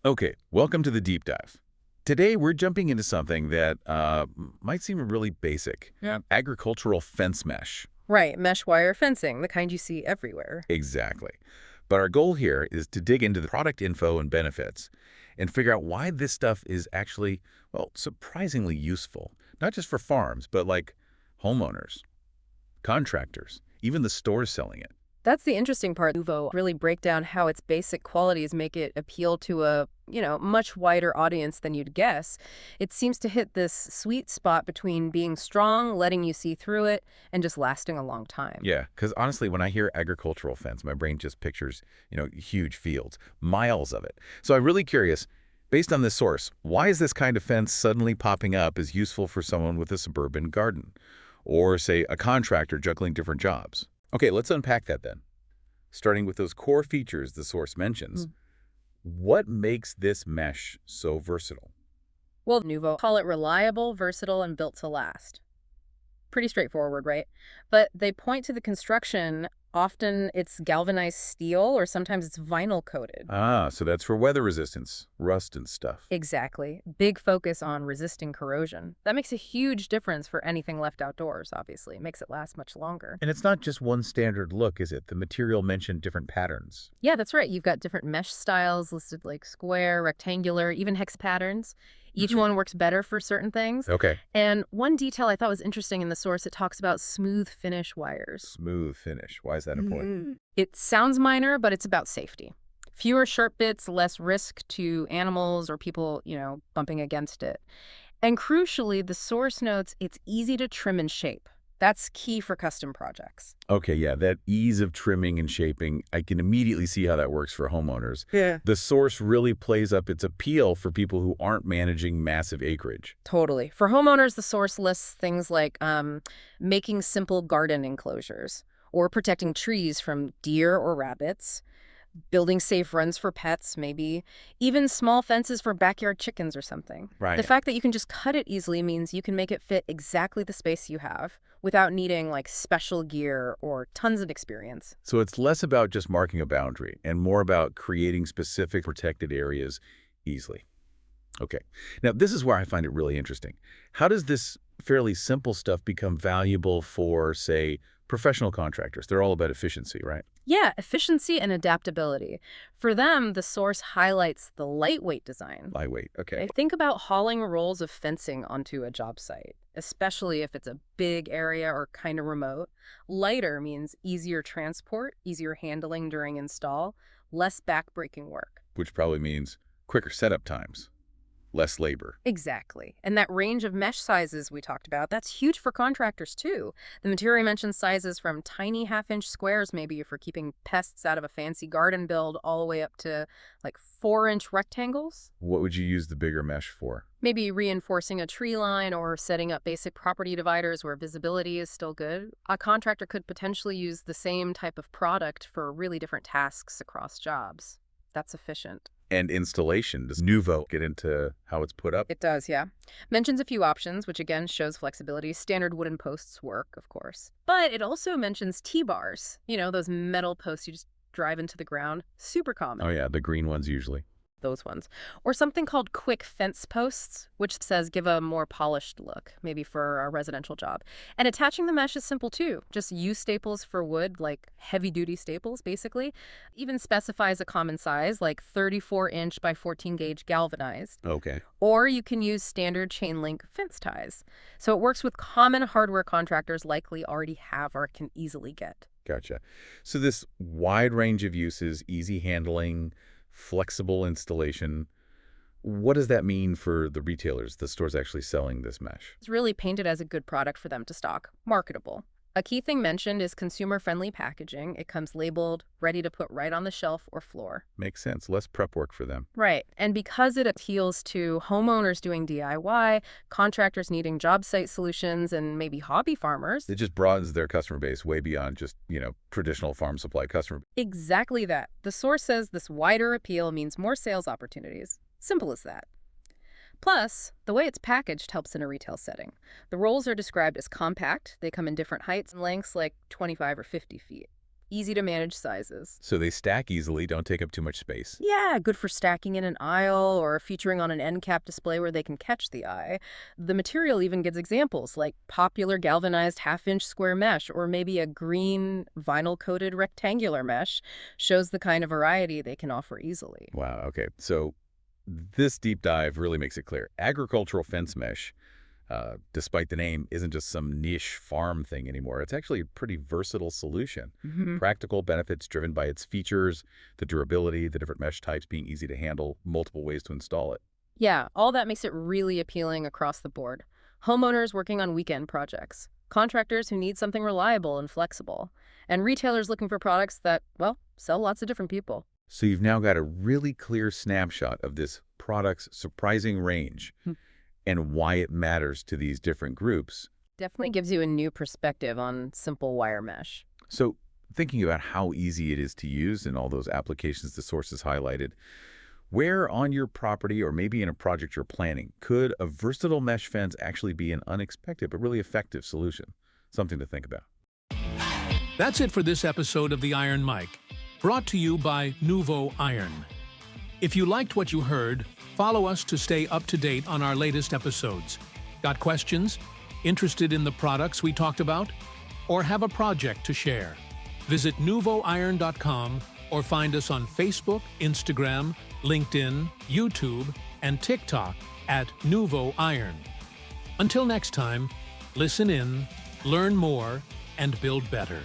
Okay, welcome to the deep dive. Today, we're jumping into something that might seem really basic. Yeah. Agricultural fence mesh. Right, mesh wire fencing, the kind you see everywhere. Exactly. But our goal here is to dig into the product info and benefits and figure out why this stuff is actually, well, surprisingly useful. Not just for farms, but like homeowners, contractors, even the stores selling it. That's the interesting part. Nuvo really break down how its basic qualities make it appeal to a, much wider audience than you'd guess. It seems to hit this sweet spot between being strong, letting you see through it, and just lasting a long time. Yeah, because honestly, when I hear agricultural fence, my brain just pictures, huge fields, miles of it. So I'm really curious, based on this source, why is this kind of fence suddenly popping up as useful for someone with a suburban garden? Or, say, a contractor juggling different jobs? Okay, let's unpack that then. Starting with those core features the source mentions, what makes this mesh so versatile? Well, Nuvo call it reliable, versatile, and built to last. Pretty straightforward, right? But they point to the construction. Often it's galvanized steel or sometimes it's vinyl coated. Ah, so that's for weather resistance, rust and stuff. Exactly. Big focus on resisting corrosion. That makes a huge difference for anything left outdoors, obviously. It makes it last much longer. And it's not just one standard look, is it? The material mentioned different patterns. Yeah, that's right. You've got different mesh styles listed like square, rectangular, even hex patterns. Each one works better for certain things. Okay. And one detail I thought was interesting in the source, it talks about smooth finish wires. Smooth finish. Why is that important? It sounds minor, but it's about safety. Fewer sharp bits, less risk to animals or people, bumping against it. And crucially, the source notes it's easy to trim and shape. That's key for custom projects. Okay, yeah, that ease of trimming and shaping, I can immediately see how that works for homeowners. Yeah. The source really plays up its appeal for people who aren't managing massive acreage. Totally. For homeowners, the source lists things like making simple garden enclosures or protecting trees from deer or rabbits, building safe runs for pets, maybe, even small fences for backyard chickens or something. Right. The fact that you can just cut it easily means you can make it fit exactly the space you have without needing like special gear or tons of experience. So it's less about just marking a boundary and more about creating specific protected areas easily. Okay. Now, this is where I find it really interesting. How does this fairly simple stuff become valuable for, say, professional contractors? They're all about efficiency, right? Yeah, efficiency and adaptability. For them, the source highlights the lightweight design. Lightweight. Okay. Okay, think about hauling rolls of fencing onto a job site, especially if it's a big area or kind of remote. Lighter means easier transport, easier handling during install, less backbreaking work. Which probably means quicker setup times, less labor. Exactly. And that range of mesh sizes we talked about, that's huge for contractors too. The material mentions sizes from tiny half-inch squares maybe for keeping pests out of a fancy garden build all the way up to like 4-inch rectangles. What would you use the bigger mesh for? Maybe reinforcing a tree line or setting up basic property dividers where visibility is still good. A contractor could potentially use the same type of product for really different tasks across jobs. That's efficient. And installation. Does Nuvo get into how it's put up? It does, yeah. Mentions a few options, which again shows flexibility. Standard wooden posts work, of course. But it also mentions T-bars. Those metal posts you just drive into the ground. Super common. Oh, yeah, the green ones usually. Those ones. Or something called quick fence posts, which says give a more polished look, maybe for a residential job. And attaching the mesh is simple too. Just use staples for wood, like heavy-duty staples, basically. Even specifies a common size, like 34-inch by 14-gauge galvanized. Okay. Or you can use standard chain link fence ties. So it works with common hardware contractors likely already have or can easily get. Gotcha. So this wide range of uses, easy handling, flexible installation, what does that mean for the retailers, the stores actually selling this mesh? It's really painted as a good product for them to stock, marketable. A key thing mentioned is consumer-friendly packaging. It comes labeled, ready to put right on the shelf or floor. Makes sense. Less prep work for them. Right. And because it appeals to homeowners doing DIY, contractors needing job site solutions, and maybe hobby farmers. It just broadens their customer base way beyond just, traditional farm supply customer. Exactly that. The source says this wider appeal means more sales opportunities. Simple as that. Plus, the way it's packaged helps in a retail setting. The rolls are described as compact. They come in different heights and lengths, like 25 or 50 feet. easy to manage sizes. So they stack easily, don't take up too much space. Yeah, good for stacking in an aisle or featuring on an end cap display where they can catch the eye. The material even gives examples like popular galvanized half-inch square mesh or maybe a green vinyl-coated rectangular mesh shows the kind of variety they can offer easily. Wow, okay. So this deep dive really makes it clear. Agricultural fence mesh, despite the name, isn't just some niche farm thing anymore. It's actually a pretty versatile solution. Practical benefits driven by its features, the durability, the different mesh types being easy to handle, multiple ways to install it. Yeah, all that makes it really appealing across the board. Homeowners working on weekend projects, contractors who need something reliable and flexible, and retailers looking for products that, well, sell lots of different people. So you've now got a really clear snapshot of this product's surprising range and why it matters to these different groups. Definitely gives you a new perspective on simple wire mesh. So thinking about how easy it is to use and all those applications the sources highlighted, where on your property or maybe in a project you're planning could a versatile mesh fence actually be an unexpected but really effective solution? Something to think about. That's it for this episode of The Iron Mic, brought to you by Nuvo Iron. If you liked what you heard, follow us to stay up to date on our latest episodes. Got questions? Interested in the products we talked about? Or have a project to share? Visit nuvoiron.com or find us on Facebook, Instagram, LinkedIn, YouTube, and TikTok at Nuvo Iron. Until next time, listen in, learn more, and build better.